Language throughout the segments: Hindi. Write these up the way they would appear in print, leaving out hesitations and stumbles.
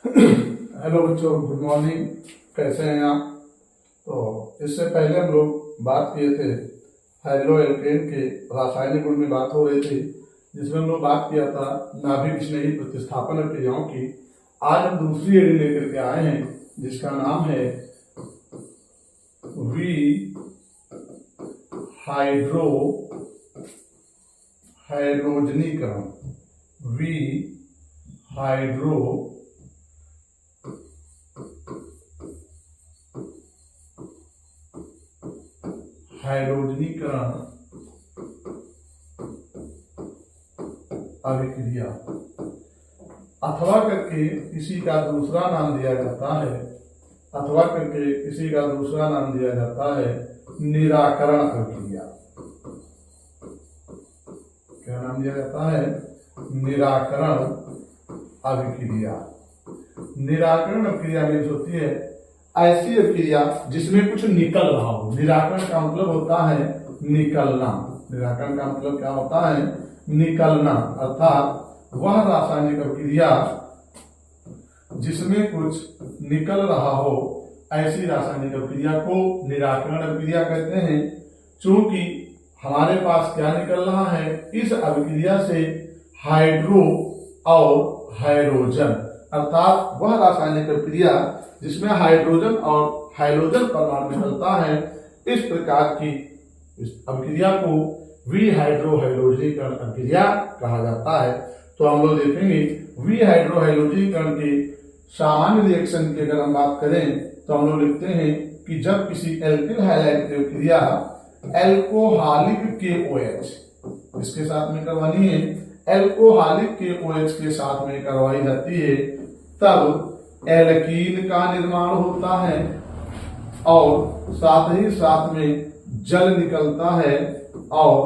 हेलो बच्चों, गुड मॉर्निंग। कैसे हैं आप? तो इससे पहले हम लोग बात किए थे हाइड्रो एल्केन के रासायनिक गुण में बात हो रही थी, जिसमें हम लोग बात किया था नाभिक स्नेही प्रतिस्थापन क्रियाओं की। आज हम दूसरी एडी लेकर के आए हैं जिसका नाम है वी हाइड्रो हाइड्रोजनीकरण। वी हाइड्रो हाइड्रोजनीकरण अभिक्रिया, अथवा करके इसी का दूसरा नाम दिया जाता है, निराकरण अभिक्रिया। क्या नाम दिया जाता है? निराकरण अभिक्रिया। निराकरण अभिक्रिया मीन्स होती है ऐसी अभिक्रिया जिसमें कुछ निकल रहा हो। निराकरण का मतलब होता है निकलना। निराकरण का मतलब क्या होता है? निकलना, अर्थात वह रासायनिक अभिक्रिया जिसमें कुछ निकल रहा हो, ऐसी रासायनिक अभिक्रिया को निराकरण अभिक्रिया कहते हैं। चूंकि हमारे पास क्या निकल रहा है, इस अभिक्रिया से हाइड्रो और हाइड्रोजन, अर्थात वह रासायनिक अभिक्रिया जिसमें हाइड्रोजन और हाइड्रोजन परमाणु निकलता है, इस प्रकार की इस अभिक्रिया को वी हाइड्रो हाइड्रोजनीकरण अभिक्रिया कहा जाता है। तो हम लोग देखेंगे वी हाइड्रो हाइड्रोजनीकरण के सामान्य रिएक्शन की अगर हम बात करें तो हम लोग लिखते हैं कि जब किसी एल्किल हाइलाइट की अभिक्रिया एल्कोहलिक KOH इसके साथ में करवानी है, एल्कोहलिक KOH के साथ में करवाई जाती है, तब एल्कीन का निर्माण होता है और साथ ही साथ में जल निकलता है और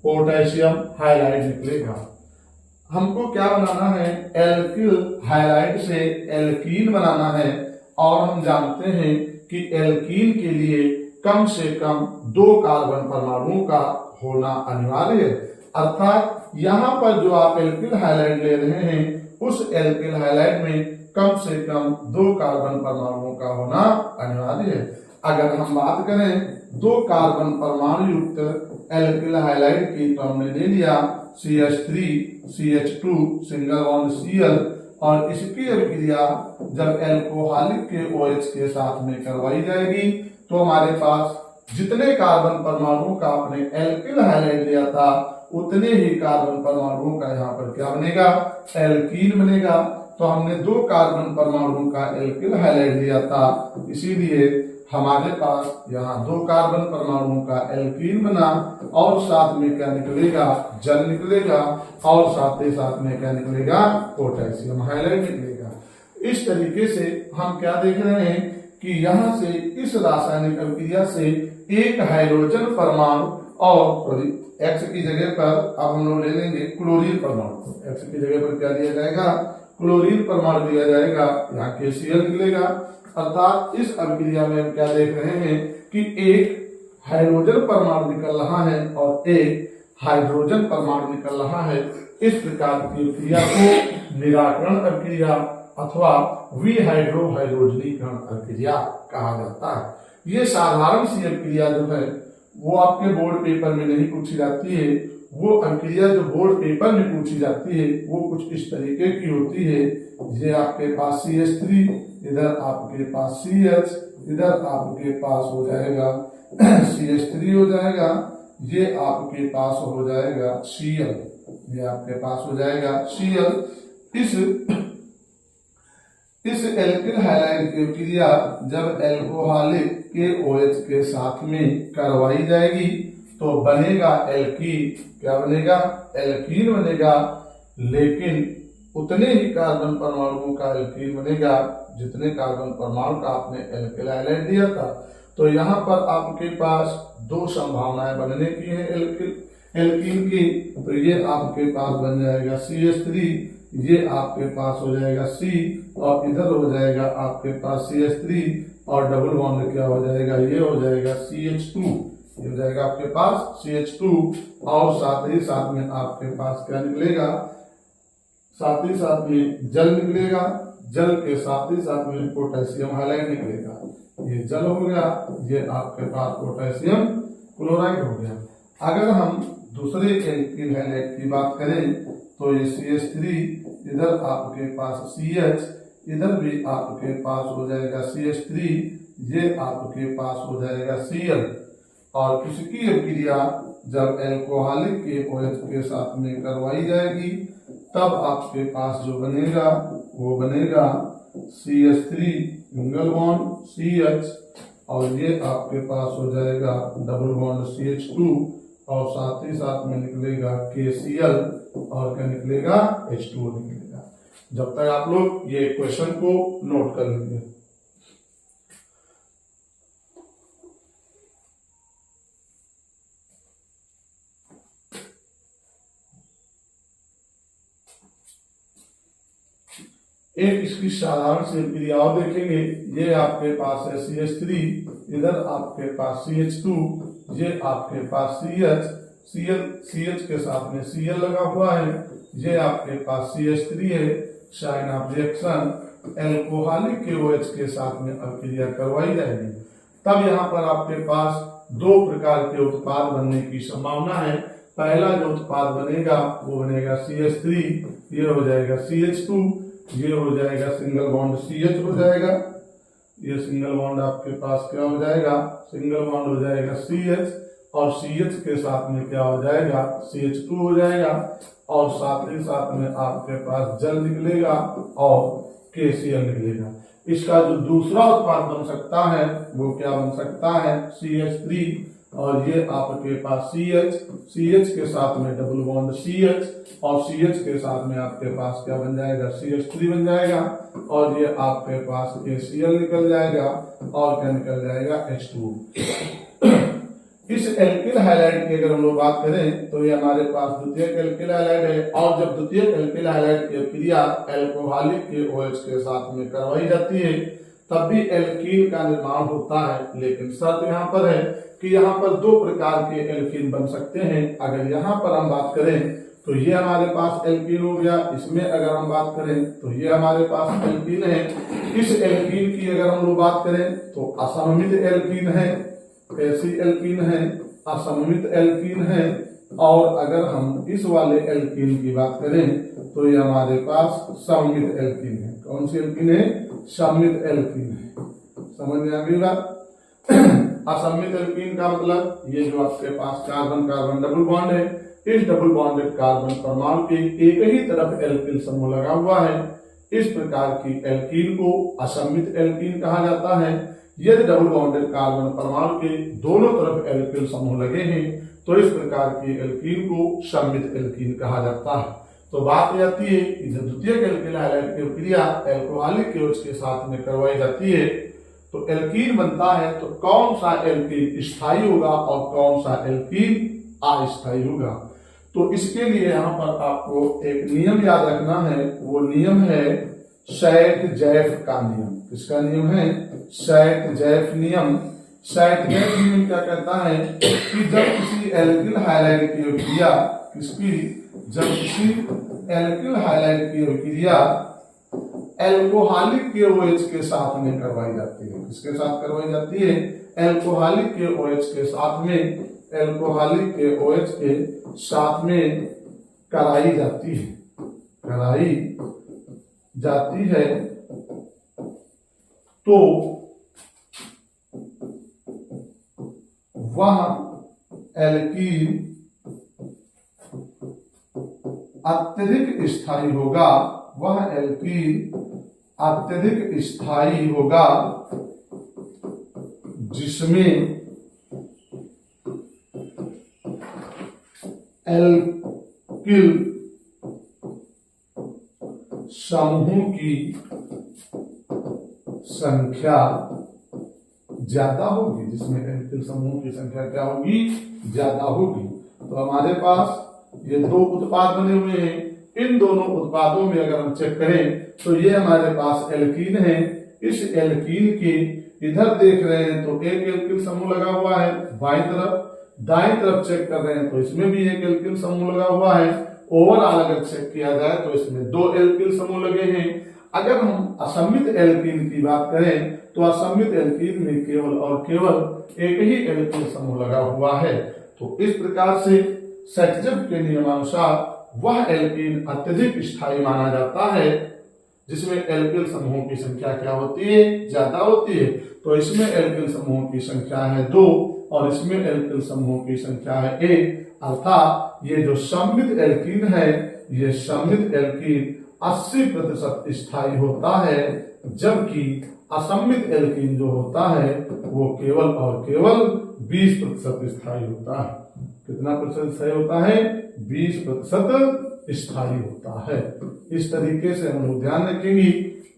पोटेशियम हाइलाइड निकलेगा। हमको क्या बनाना है? एल्किल हाइलाइड से एल्कीन बनाना है, और हम जानते हैं कि एल्कीन के लिए कम से कम 2 कार्बन परमाणुओं का होना अनिवार्य है। अर्थात यहाँ पर जो आप एल्किल हाइलाइड ले रहे हैं, उस एल्किल हाइलाइड में कम से कम 2 कार्बन परमाणुओं का होना अनिवार्य है। अगर हम बात करें 2 कार्बन परमाणु युक्त एल्किल हाइलाइड की, तो हमने ले लिया CH3 CH2 single bond Cl, और इसकी अभिक्रिया जब एल्कोहलिक KOH के साथ में करवाई जाएगी तो हमारे पास जितने कार्बन परमाणुओं का आपने एल्किल हाइलाइड लिया था, उतने ही कार्बन परमाणुओं का यहाँ पर क्या बनेगा? एल्कीन बनेगा। तो हमने 2 कार्बन परमाणुओं का एल्किल हाइलाइड लिया था, इसीलिए हमारे पास यहाँ 2 कार्बन परमाणुओं का एल्कीन बना, और साथ में क्या निकलेगा? जल निकलेगा, और साथ ही साथ में क्या निकलेगा? पोटेशियम हाइलाइड निकलेगा। इस तरीके से हम क्या देख रहे हैं कि यहाँ से इस रासायनिक अभिक्रिया से एक हाइड्रोजन परमाणु, और X की जगह पर अब हम लोग ले लेंगे क्लोरीन परमाणु। X की जगह पर क्या दिया जाएगा? क्लोरीन परमाणु दिया जाएगा, यहाँ KCl निकलेगा। अर्थात इस अभिक्रिया में हम क्या देख रहे हैं कि एक हाइड्रोजन परमाणु निकल रहा है और एक हाइड्रोजन परमाणु निकल रहा है। इस प्रकार की अभिक्रिया को निराकरण अभिक्रिया अथवा वी हाइड्रो हाइड्रोजनीकरण अभिक्रिया कहा जाता है। ये साधारण सी अभिक्रिया जो है वो आपके बोर्ड पेपर में नहीं पूछी जाती है। वो अभिक्रिया जो बोर्ड पेपर में पूछी जाती है वो कुछ इस तरीके की होती है। ये आपके पास CH3, इधर आपके पास CH, इधर आपके पास हो जाएगा CH3 हो जाएगा, ये आपके पास हो जाएगा Cl, ये आपके पास हो जाएगा Cl। इस एल्किल हाइलाइड की अभिक्रिया जब एल्कोहलिक KOH के साथ में करवाई जाएगी तो बनेगा एल्कीन। क्या बनेगा? एल्कीन बनेगा, लेकिन उतने ही कार्बन परमाणुओं का एल्कीन बनेगा जितने कार्बन परमाणु का आपने एल्किल हाइलाइड दिया था। तो यहाँ पर आपके पास 2 संभावनाएं बनने की है एल्कीन की। तो ये आपके पास बन जाएगा CH3, ये आपके पास हो जाएगा C, और इधर हो जाएगा आपके पास CH3 और डबल बॉन्ड क्या हो जाएगा? ये हो जाएगा CH2, ये हो जाएगा आपके पास CH2, और साथ ही साथ में आपके पास क्या निकलेगा? साथ ही साथ में जल निकलेगा। जल के साथ ही साथ में पोटेशियम हाइलाइट निकलेगा। ये जल हो गया, ये आपके पास पोटेशियम क्लोराइड हो गया। अगर हम दूसरे एल्किल हैलाइड की बात करें तो ये CH3, इधर आपके पास CH, इधर भी आपके पास हो जाएगा CH3, ये आपके पास हो जाएगा Cl। और इसकी अभिक्रिया जब एल्कोहलिक के OH के साथ में करवाई जाएगी तब आपके पास जो बनेगा वो बनेगा CH3 सिंगल बॉन्ड CH, और ये आपके पास हो जाएगा डबल बॉन्ड CH2, और साथ ही साथ में निकलेगा KCl, और क्या निकलेगा H2O निकलेगा। जब तक आप लोग ये क्वेश्चन को नोट कर लेंगे। एक इसकी साधारण सी क्रिया और देखेंगे। ये आपके पास है CH3, इधर आपके पास CH2, ये आपके पास CH के साथ में Cl लगा हुआ है, ये आपके पास CH3 है। साइन ऑफ रिएक्शन एल्कोहलिक के OH के साथ में अभिक्रिया करवाई जाएगी, तब यहाँ पर आपके पास दो प्रकार के उत्पाद बनने की संभावना है। पहला जो उत्पाद बनेगा वो बनेगा CH3, ये हो जाएगा CH2, ये हो जाएगा सिंगल बॉन्ड CH हो जाएगा, ये सिंगल बॉन्ड आपके पास क्या हो जाएगा, सिंगल बॉन्ड हो जाएगा CH, और CH के साथ में क्या हो जाएगा CH2 हो जाएगा, और साथ ही साथ में आपके पास जल निकलेगा और KCl निकलेगा। इसका जो दूसरा उत्पाद बन सकता है वो क्या बन सकता है CH3, और ये आपके पास CH के साथ में डबल बॉन्ड CH, और CH के साथ में आपके पास क्या बन जाएगा CH3 बन जाएगा, और ये आपके पास KCl निकल जाएगा, और क्या निकल जाएगा H2। इस एल्किल हैलाइड की अगर हम लोग बात करें तो ये हमारे पास द्वितीयक एल्किल हैलाइड है, और जब द्वितीयक एल्किल हैलाइड की क्रिया एल्कोहलिक के OH के साथ में करवाई जाती है तब भी एल्कीन का निर्माण होता है। लेकिन शर्त यहाँ पर है कि यहाँ पर दो प्रकार के एल्कीन बन सकते हैं। अगर यहाँ पर हम बात करें तो ये हमारे पास एल्कीन हो गया, इसमें अगर हम बात करें तो ये हमारे पास एल्कीन है। इस एल्कीन की अगर हम लोग बात करें तो असममित एल्कीन है, ऐसी एल्कीन है, असममित एल्कीन है। और अगर हम इस वाले एल्कीन की बात करें तो ये हमारे पास सममित एल्कीन है। कौन सी एल्कीन है, सममित एल्कीन है। समझ में आ गई बात। असममित एल्कीन का मतलब ये जो आपके पास कार्बन कार्बन डबल बॉन्ड है, इस डबल बॉन्डेड कार्बन परमाणु के एक ही तरफ एल्किल समूह लगा हुआ है, इस प्रकार की एल्कीन को असममित एल्कीन कहा जाता है। यदि डबल बॉन्डेड कार्बन परमाणु के दोनों तरफ एल्किल समूह लगे हैं तो इस प्रकार की एल्कीन को सममित एल्कीन कहा जाता है। तो बात आती है कि जब द्वितीयक एल्किल हैलाइड की क्रिया एल्कोहलिक के OH के साथ में करवाई जाती है तो एल्कीन बनता है, तो कौन सा एल्कीन स्थायी होगा और कौन सा एल्कीन अस्थायी होगा। तो इसके लिए यहाँ पर आपको एक नियम याद रखना है, वो नियम है सैट-जैफ का नियम। किसका नियम है, सैट-जैफ नियम। सैट-जैफ नियम क्या कहता है कि जब किसी एल्किल हैलाइड की अभिक्रिया एल्कोहलिक के OH के साथ में करवाई जाती है, किसके साथ करवाई जाती है, एल्कोहलिक के OH के साथ में, एल्कोहलिक के OH के साथ में कराई जाती है तो वह एल्कीन अत्यधिक स्थायी होगा, वह एल्कीन अत्यधिक स्थायी होगा जिसमें एल्किल समूह की संख्या ज्यादा होगी, जिसमें एल्किल समूह की संख्या क्या होगी, ज्यादा होगी। तो हमारे पास ये दो उत्पाद बने हुए हैं, इन दोनों उत्पादों में अगर हम चेक करें तो ये हमारे पास एल्कीन है। इस एल्कीन के इधर देख रहे हैं तो एक एल्किल समूह लगा हुआ है बाईं तरफ, दाईं तरफ चेक कर रहे हैं तो इसमें भी एक एल्किल समूह लगा हुआ है। ओवरऑल अगर चेक किया जाए तो इसमें दो एल्किल समूह लगे हैं। अगर हम असमित एल्कीन की बात करें तो असमित एल्कीन में केवल और केवल एक ही एल्कीन समूह लगा हुआ है। तो इस प्रकार से सेटजब के नियमानुसार वह एल्कीन अत्यधिक स्थायी माना जाता है जिसमें एल्किल समूहों की संख्या क्या होती है, ज्यादा होती है। तो इसमें एल्किल समूहों की संख्या है 2 और इसमें एल्किल समूहों की संख्या है 1। अर्थात ये जो सममित एल्कीन है, ये सममित एल्कीन 80% स्थायी होता है, जबकि असम्मित एल्कीन जो होता है वो केवल और केवल 20% स्थायी होता है। कितना प्रतिशत स्थायी होता है? 20% स्थायी होता है। इस तरीके से हम लोग ध्यान रखेंगे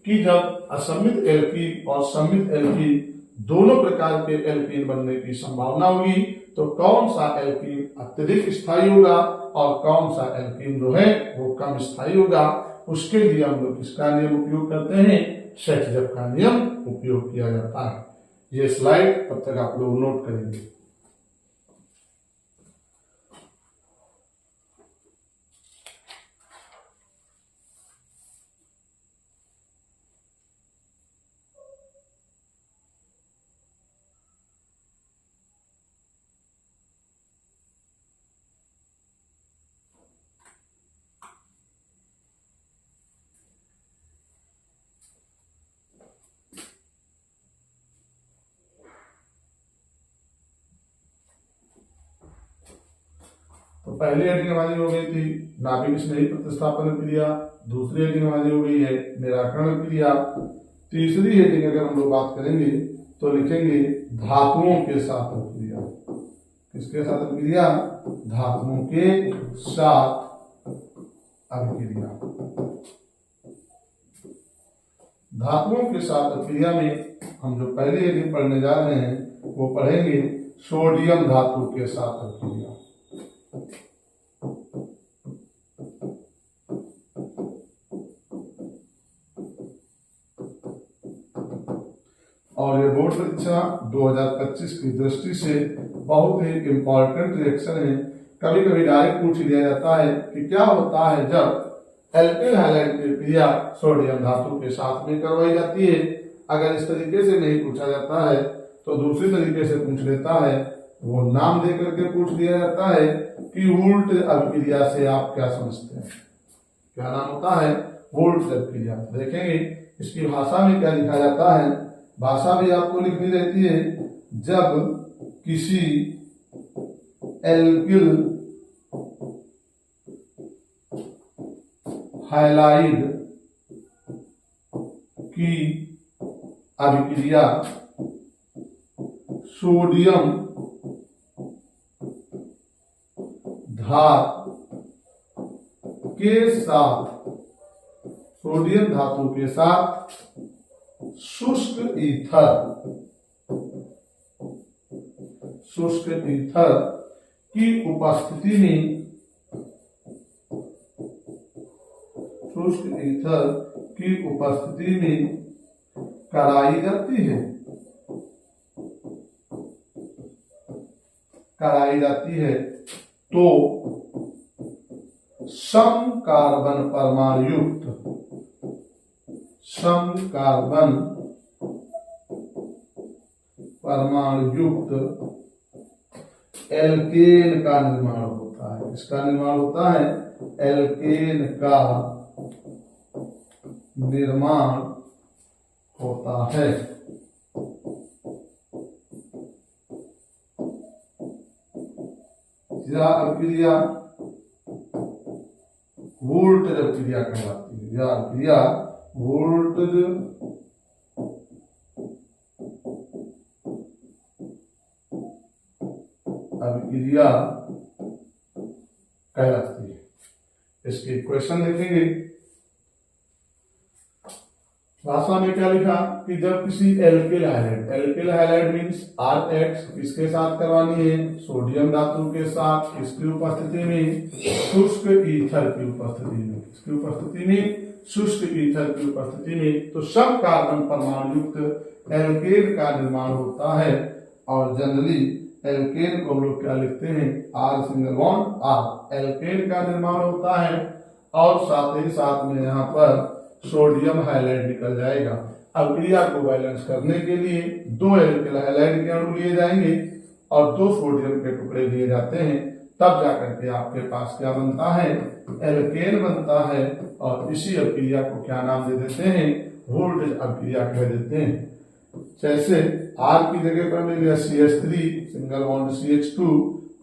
कि जब असम्मित एल्कीन और सम्मित एल्कीन दोनों प्रकार के एल्कीन बनने की संभावना होगी तो कौन सा एल्कीन अत्यधिक स्थायी होगा और कौन सा एल्कीन जो है वो कम स्थायी होगा, उसके लिए हम लोग किसका नियम उपयोग करते हैं? सेटजब का नियम उपयोग किया जाता है। ये स्लाइड तब तक आप लोग नोट करेंगे। तो पहली हेडिंग हमारी हो गई थी नाभिक स्नेही प्रतिस्थापन क्रिया, दूसरी हेडिंग हमारी हो गई है निराकरण क्रिया, तीसरी हेडिंग अगर हम लोग बात करेंगे तो लिखेंगे धातुओं के साथ क्रिया। किसके साथ क्रिया? धातुओं के साथ अभिक्रिया। धातुओं के साथ अभिक्रिया में हम जो पहली हेडिंग पढ़ने जा रहे हैं वो पढ़ेंगे सोडियम धातु के साथ अभिक्रिया। और ये बोर्ड परीक्षा 2025 की दृष्टि से बहुत ही इंपॉर्टेंट रिएक्शन है। कभी कभी डायरेक्ट पूछ लिया जाता है कि क्या होता है जब एल्किल हैलाइड की क्रिया सोडियम धातु के साथ में करवाई जाती है। अगर इस तरीके से नहीं पूछा जाता है तो दूसरी तरीके से पूछ लेता है, वो नाम दे करके पूछ लिया जाता है कि वोल्ट अभिक्रिया से आप क्या समझते हैं। क्या नाम होता है? वोल्ट अभिक्रिया। देखेंगे इसकी भाषा में क्या लिखा जाता है। भाषा भी आपको लिखनी रहती है। जब किसी एल्किल हैलाइड की अभिक्रिया सोडियम धातु के साथ, सोडियम धातु के साथ शुष्क ईथर की उपस्थिति में, शुष्क ईथर की उपस्थिति में कराई जाती है तो सम कार्बन परमाणु युक्त एल्केन का निर्माण होता है। इसका निर्माण होता है, एल्केन का निर्माण होता है। यह अभिक्रिया वोल्टेज अभिक्रिया कहलाती है। यह अभिक्रिया वोल्टेज अभिक्रिया कहलाती है। इसके इक्वेशन लिखेंगे। भाषा में क्या लिखा कि जब किसी एल्किल हैलाइड मीन्स RH किसके साथ करवानी है? सोडियम धातु के साथ। किसकी उपस्थिति में? शुष्क ईथर की उपस्थिति में। किसकी उपस्थिति में? शुष्क ईथर की उपस्थिति में। तो सब कार्बन परमाणु युक्त एल्केन का निर्माण होता है। और जनरली एल्केन को हम लोग क्या लिखते हैं? R single bond R। Alkane का निर्माण होता है और साथ ही साथ में यहाँ पर सोडियम हाइलाइड निकल जाएगा। अभिक्रिया को बैलेंस करने के लिए 2 एल्किल हाइलाइड के अणु लिए जाएंगे और 2 सोडियम के टुकड़े लिए जाते हैं, तब जाकर के आपके पास क्या बनता है, एल्केन बनता है। और इसी अभिक्रिया को क्या नाम दे देते हैं, वोल्टेज अभिक्रिया कह देते हैं। जैसे R की जगह पर ले लिया CH3 सिंगल बॉन्ड CH2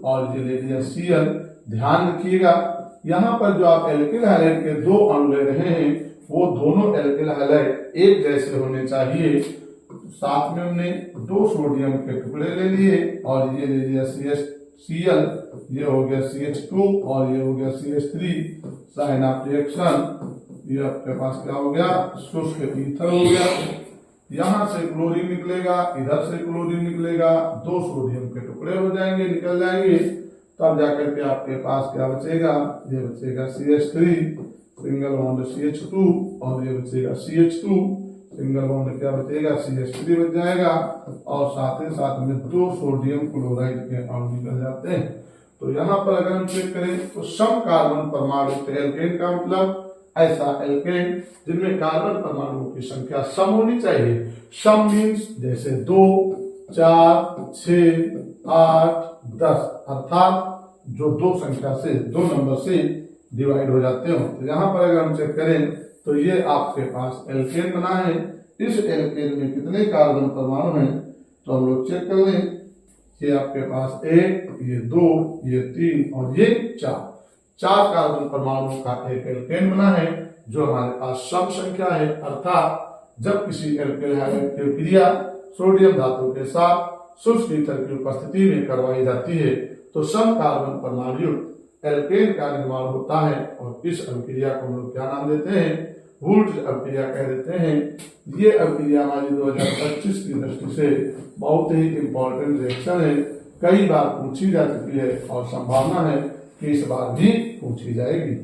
और ये ले लिया Cl। ध्यान रखिएगा यहाँ पर जो आप एल्किल हाइलाइड के 2 अणु ले रहे हैं वो दोनों एल्किल हाइलाइड एक जैसे होने चाहिए। साथ में हमने 2 सोडियम के टुकड़े ले लिए और ये ले लिया Cl, ये हो गया CH2 और ये हो गया CH3। साइन ऑफ रिएक्शन, ये आपके पास क्या हो गया, शुष्क ईथर हो गया। यहां से क्लोरीन निकलेगा, इधर से क्लोरीन निकलेगा, 2 सोडियम के टुकड़े हो जाएंगे, निकल जाएंगे। तब जाकर के आपके पास क्या बचेगा, ये बचेगा CH3 सिंगल बॉन्ड CH2 और ये बचेगा CH2 सिंगल बॉन्ड क्या बचेगा, CH3 बच जाएगा। और साथ ही साथ में 2 सोडियम क्लोराइड के अणु निकल जाते हैं। तो यहाँ पर अगर हम चेक करें तो सम कार्बन परमाणु एल्केन का मतलब ऐसा एल्केन जिनमें कार्बन परमाणुओं की संख्या सम होनी चाहिए। सम मीन्स जैसे 2, 4, 6, 8, 10, अर्थात जो 2 संख्या से 2 नंबर से डिवाइड हो जाते हो। तो यहाँ पर अगर हम चेक करें तो ये आपके पास एल्केन बना है। इस एल्केन में कितने कार्बन परमाणु हैं तो हम लोग चेक कर लें। ये आपके पास 1, ये 2, ये 3 और ये 4 कार्बन परमाणुओं का एक एल्केन बना है जो हमारे पास सम संख्या है। अर्थात जब किसी एल्किल हाइलाइड की क्रिया सोडियम धातु के साथ शुष्क ईथर की उपस्थिति में करवाई जाती है तो सम कार्बन परमाणु एल्केन का निर्माण होता है। और इस अभिक्रिया को हम लोग क्या नाम देते हैं, वुल्ट्ज अभिक्रिया कह देते हैं। ये अभिक्रिया हमारी 2025 की दृष्टि से बहुत ही इंपॉर्टेंट रिएक्शन है, कई बार पूछी जा चुकी है और संभावना है कि इस बार भी पूछी जाएगी।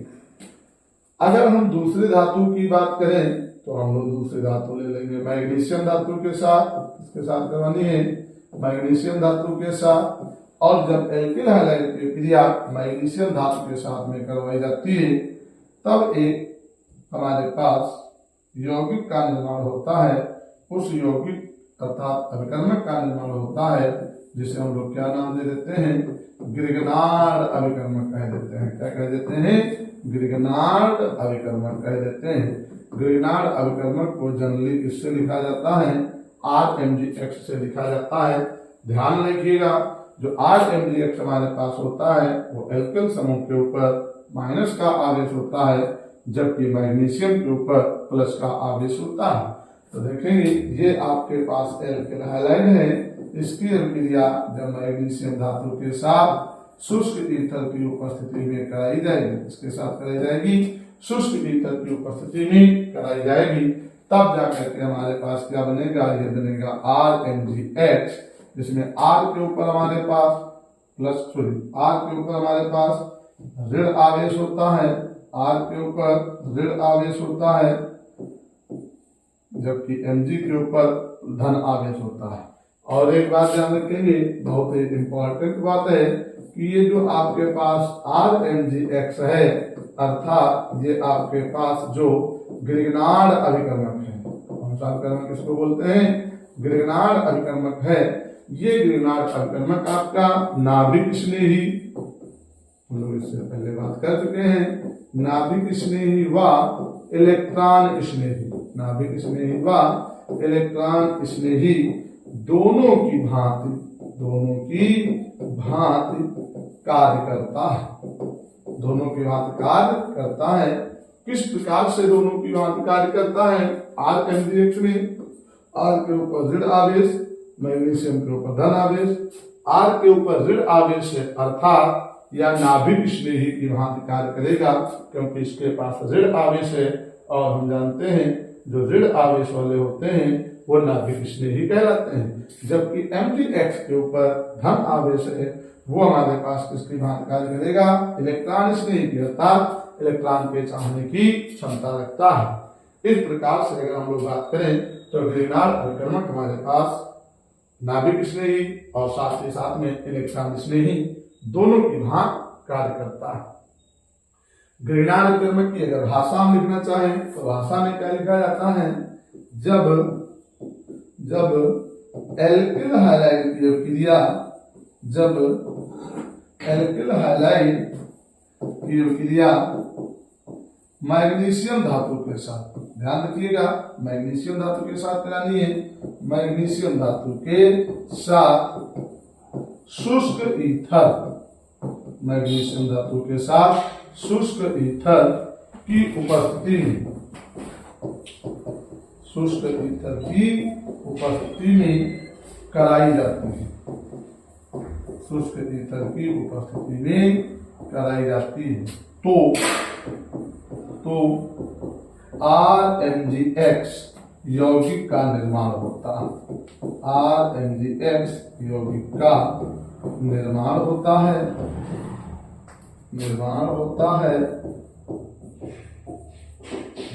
अगर हम दूसरे धातु की बात करें तो हम लोग दूसरी धातु ले लेंगे मैग्नीशियम धातु के साथ। इसके साथ करवानी है मैग्नीशियम धातु के साथ। और जब एल्किल हाइलाइड की क्रिया मैग्नीशियम धातु के साथ में करवाई जाती है तब एक हमारे पास यौगिक का निर्माण होता है। उस यौगिक अर्थात अभिकर्मक का निर्माण होता है जिसे हम लोग क्या नाम दे देते हैं, ग्रिगनार्ड अभिकर्मक कह देते हैं। क्या कह देते हैं, ग्रिगनार्ड अभिकर्मक कह देते हैं। ग्रिगनार्ड अभिकर्मक को जनरली किससे लिखा जाता है, RMgX से लिखा जाता है। ध्यान रखिएगा जो RMgX हमारे पास होता है वो एल्किल समूह के ऊपर माइनस का आवेश होता है जबकि मैग्नीशियम के ऊपर प्लस का आवेश होता है। तो देखेंगे ये आपके पास एल्किल हाइलाइड है, इसकी अभिक्रिया जब मैग्नीशियम धातु के साथ शुष्क ईथर की उपस्थिति में कराई जाएगी, इसके साथ कराई जाएगी, शुष्क ईथर की उपस्थिति में कराई जाएगी, तब जाकर के हमारे पास क्या बनेगा, ये बनेगा RMgX, जिसमें R के ऊपर हमारे पास R के ऊपर हमारे पास ऋण आवेश होता है, R के ऊपर ऋण आवेश होता है जबकि Mg के ऊपर धन आवेश होता है। और एक बात ध्यान रखेंगे, बहुत ही इंपॉर्टेंट बात है कि ये जो आपके पास RMgX है अर्थात ये आपके पास जो ग्रिगनार्ड अभिकर्मक है, कौन सा अभिकर्मक किसको बोलते हैं, ग्रिगनार्ड अभिकर्मक है। ये ग्रिगनार्ड अभिकर्मक आपका नाभिक स्नेही, हम लोग इससे पहले बात कर चुके हैं, नाभिक स्नेही व इलेक्ट्रॉन स्नेही, नाभिक स्नेही व इलेक्ट्रॉन स्नेही दोनों की भांति कार्य करता है। दोनों की भांति कार्य करता है। किस प्रकार से दोनों की भांति कार्य करता है, RMgX में R के ऊपर ऋण आवेश, मैग्नीशियम के ऊपर धन आवेश। R के ऊपर ऋण आवेश है अर्थात या नाभिक स्नेही की भांति कार्य करेगा क्योंकि इसके पास ऋण आवेश है और हम जानते हैं जो ऋण आवेश वाले होते हैं वो नाभिक स्नेही कहलाते हैं। जबकि MgX के ऊपर धन आवेश है वो हमारे पास किसकी भांति कार्य करेगा, इलेक्ट्रॉन स्नेही की, अर्थात इलेक्ट्रॉन के चाहने की क्षमता रखता है। इस प्रकार से अगर हम लोग बात करें तो ग्रिगनार्ड अभिकर्मक हमारे पास नाभिक स्नेही और साथ ही साथ में इलेक्ट्रॉन स्नेही दोनों की भांति कार्य करता है। ग्रिग्नार्ड अभिकर्मक की अगर भाषा में लिखना चाहें तो भाषा में क्या लिखा जाता है, जब एल्किल हाइलाइड की अभिक्रिया, जब एल्किल हाइलाइड की अभिक्रिया मैग्नीशियम धातु के साथ, ध्यान रखिएगा मैग्नीशियम धातु के साथ करानी है, मैग्नीशियम धातु के साथ शुष्क ईथर, मैग्नीशियम धातु के साथ शुष्क ईथर की उपस्थिति में, शुष्क ईथर की उपस्थिति में कराई जाती है, शुष्क ईथर की उपस्थिति में कराई जाती है। तो RMgX यौगिक का निर्माण होता है, RMgX यौगिक का निर्माण होता है,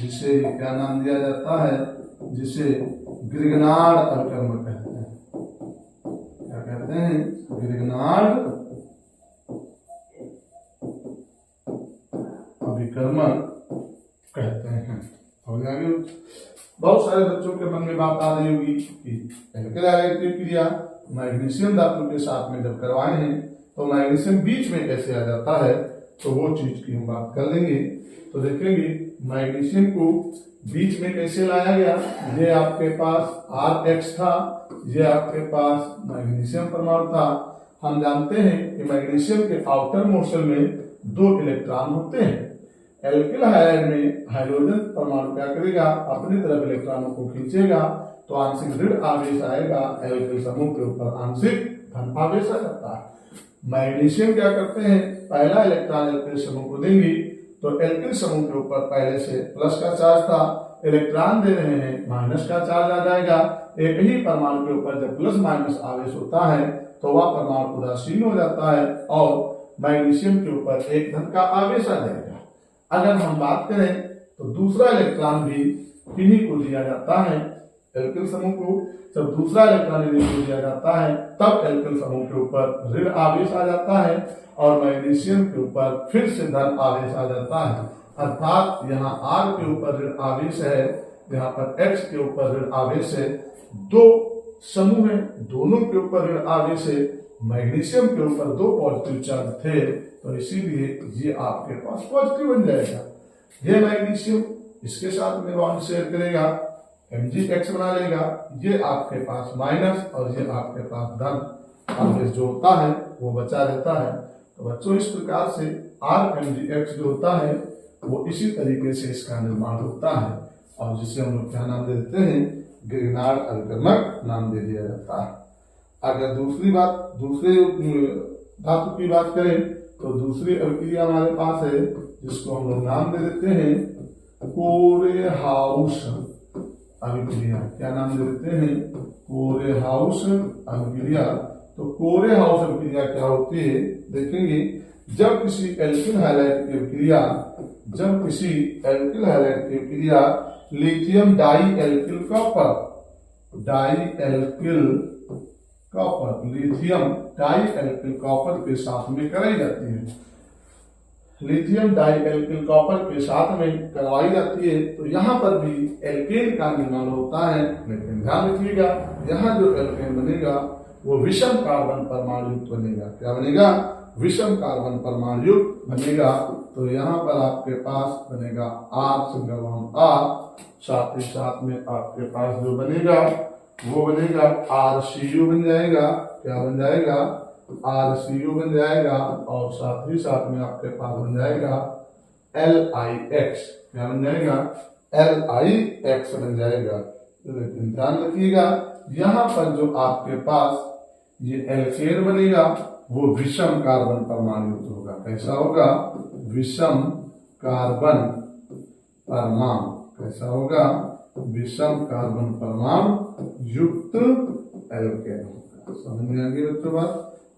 जिसे क्या नाम दिया जाता है, जिसे ग्रिग्नार्ड अभिकर्मक कहते हैं। क्या कहते हैं? ग्रिग्नार्ड अभिकर्मक कहते हैं। हो जाएगी। बहुत सारे बच्चों के मन में बात आ रही होगी कि एल्किल हाइलाइड की क्रिया मैग्नीशियम धातु के साथ में जब करवाए हैं तो मैग्नीशियम बीच में कैसे आ जाता है, तो वो चीज की हम बात कर लेंगे। तो देखेंगे मैग्नीशियम को बीच में कैसे लाया गया। ये आपके पास RX था, ये आपके पास मैग्नीशियम परमाणु था। हम जानते हैं कि मैग्नीशियम के आउटर मोशन में 2 इलेक्ट्रॉन होते हैं। एल्किल हाइलाइड में हाइड्रोजन परमाणु क्या करेगा, अपनी तरफ इलेक्ट्रॉनों को खींचेगा तो आंशिक ऋण आवेश आएगा, एल्किल समूह के ऊपर आंशिक धन आवेश आ जाता है। मैग्नीशियम क्या करते हैं, पहला इलेक्ट्रॉन एल्किल समूह को देंगे तो एल्किल समूह के ऊपर पहले से प्लस का चार्ज था, इलेक्ट्रॉन दे रहे हैं माइनस का चार्ज आ जाएगा। एक ही परमाणु के ऊपर जब प्लस माइनस आवेश होता है तो वह परमाणु उदासीन हो जाता है और मैग्नीशियम के ऊपर एक धन का आवेश आ जाएगा। अगर हम बात करें तो दूसरा इलेक्ट्रॉन भी इन्हीं को दिया जाता है, एल्किल समूह को जब दूसरा इलेक्ट्रॉन इन्हीं को दिया जाता है तब एल्किल समूह के ऊपर ऋण आवेश आ जाता है और मैग्नीशियम के ऊपर फिर से धन आवेश आ जाता है। अर्थात यहाँ R के ऊपर ऋण आवेश है, यहाँ पर X के ऊपर ऋण आवेश है। 2 समूह है, दोनों के ऊपर ऋण आवेश है। मैग्नीशियम के ऊपर 2 पॉजिटिव चार्ज थे तो इसीलिए ये आपके पास पॉजिटिव बन जाएगा। ये मैग्नीशियम इसके साथ में बॉन्ड शेयर करेगा, MgX बना लेगा, ये आपके पास माइनस और ये आपके पास धन आवेश जो होता है वो बचा रहता है। तो बच्चों इस प्रकार से RMgX जो होता है वो इसी तरीके से इसका निर्माण होता है और जिसे हम लोग क्या नाम दे देते हैं, ग्रिग्नार्ड अभिकर्मक नाम दे दिया जाता है। अगर दूसरी बात, दूसरे धातु की बात करें तो दूसरी अभिक्रिया हमारे पास है जिसको हम लोग नाम दे देते हैं कोरेहाउस अभिक्रिया। क्या नाम दे देते हैं, कोरेहाउस अभिक्रिया। तो कोरेहाउस अभिक्रिया क्या होती है, देखेंगे जब किसी एल्किल हाइलाइड की अभिक्रिया, जब किसी एल्किल हाइलाइड की अभिक्रिया lithium dialkyl copper, lithium dialkyl copper के साथ में कराई जाती है, लिथियम डाई एल्किल कॉपर के साथ में करवाई जाती है तो यहाँ पर भी एल्केन का निर्माण होता है। लेकिन ध्यान रखिएगा यहाँ जो एल्केन बनेगा वो विषम कार्बन परमाणु युक्त बनेगा। क्या बनेगा, विषम कार्बन परमाणु युक्त बनेगा। तो यहाँ पर आपके पास बनेगा R सिंगल बॉन्ड R, साथ ही साथ में आपके पास जो बनेगा वो बनेगा RCU बन जाएगा। क्या बन जाएगा, RCU बन जाएगा और साथ ही साथ में आपके पास बन जाएगा LIX। क्या बन जाएगा, LIX बन जाएगा। लेकिन ध्यान रखिएगा यहाँ पर जो आपके पास ये एल्केन बनेगा वो विषम कार्बन परमाणु युक्त होगा। कैसा होगा, विषम कार्बन परमाणु। कैसा होगा, विषम कार्बन परमाणु युक्त एल्केन होगा। समझ में आ गई बच्चों बात।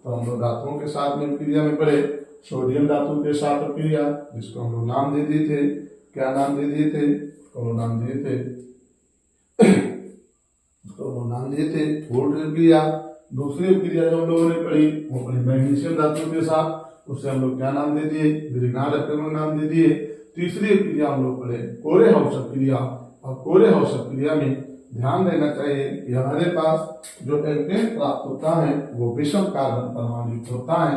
तो हम लोग धातुओं के साथ में क्रिया में पढ़े, सोडियम धातु के साथ क्रिया जिसको हम लोग नाम दे दिए थे, क्या नाम दे दिए थे, उसको नाम दिए थे वोल्ट क्रिया। दूसरी क्रिया जो हम लोगों ने पढ़ी वो पढ़ी मैग्नीशियम धातु के साथ, उसे हम लोग क्या नाम दे दिए, विरिग्नार्ड अपेंगल नाम दे दिए। तीसरी क्रिया हम लोग पढ़े कोरे हाउस क्रिया, और कोरे हाउस क्रिया में ध्यान देना चाहिए कि हमारे पास जो एल्केन प्राप्त होता है वो विषम कार्बन परमाणु युक्त होता है।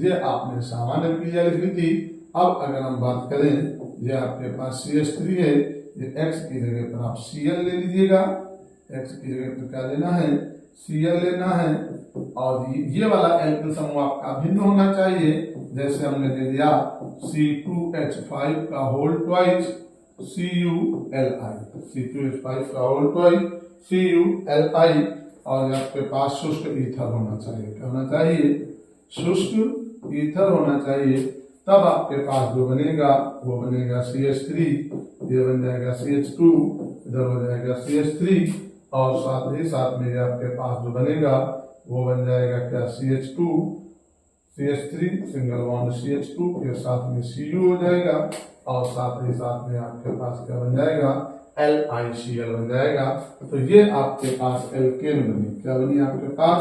ये आपने सामान्य क्रिया लिखी थी। अब अगर हम बात करें, ये आपके पास CH3 है, ये X की जगह पर आप Cl ले लीजिएगा, X की जगह पर क्या लेना है, Cl लेना है। और ये वाला एल्किल समूह आपका भिन्न होना चाहिए, जैसे हमने दे दिया C2H5 का होल ट्वाइस CuLi, C2H5 का होल ट्वाइस CuLi। और आपके पास शुष्क ईथर होना चाहिए, क्या होना चाहिए, शुष्क ईथर होना चाहिए। तब आपके पास जो बनेगा वो बनेगा CH3, ये बन जाएगा CH2, इधर हो जाएगा CH3, और साथ ही साथ में आपके पास जो बनेगा वो बन जाएगा क्या, CH2 CH3 single bond CH2 के साथ में Cu हो जाएगा, और साथ ही साथ में आपके पास क्या बन जाएगा, LiCl बन जाएगा। तो ये आपके पास एल्केन बनी, क्या बनी आपके पास,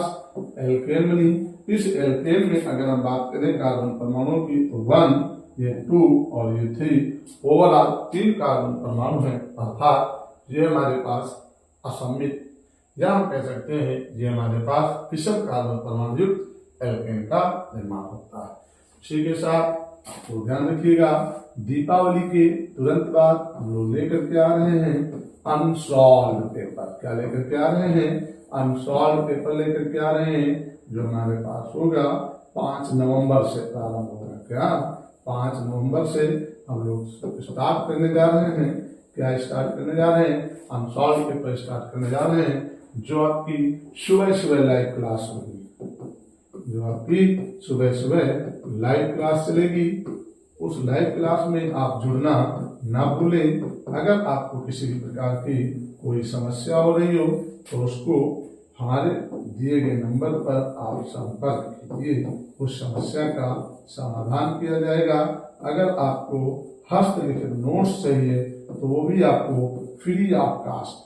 एल्केन बनी। इस एल्केन में अगर हम बात करें कार्बन परमाणु की तो 1, ये 2 और ये 3, ओवरऑल 3 कार्बन परमाणु हैं, अर्थात ये हमारे पास असममित, या हम कह सकते हैं ये हमारे पास विषम कार्बन परमाणु युक्त एल्केन का निर्माण होता है। इसी के साथ आपको ध्यान रखिएगा, दीपावली के तुरंत बाद हम लोग लेकर के आ रहे हैं अनसॉल्व पेपर। क्या लेकर के आ रहे हैं, अनसॉल्व पेपर लेकर के आ रहे हैं, जो हमारे पास होगा 5 नवंबर से प्रारंभ होगा। क्या 5 नवंबर से हम लोग स्टार्ट करने जा रहे हैं, क्या स्टार्ट करने जा रहे हैं, अनसॉल्व पेपर स्टार्ट करने जा रहे हैं, जो आपकी सुबह सुबह लाइव क्लास होगी, जो आपकी सुबह सुबह लाइव क्लास चलेगी। उस लाइव क्लास में आप जुड़ना ना भूलें। अगर आपको किसी भी प्रकार की कोई समस्या हो रही हो तो उसको हमारे दिए गए नंबर पर आप संपर्क कीजिए, उस समस्या का समाधान किया जाएगा। अगर आपको हस्तलिखित नोट्स चाहिए तो वो भी आपको फ्री ऑफ कास्ट,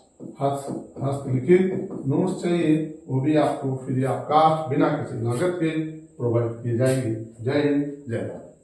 हस्तलिखित नोट्स चाहिए वो भी आपको फ्री ऑफ कास्ट बिना किसी लागत के प्रोवाइड किए जाएंगे। जय हिंद, जय भारत।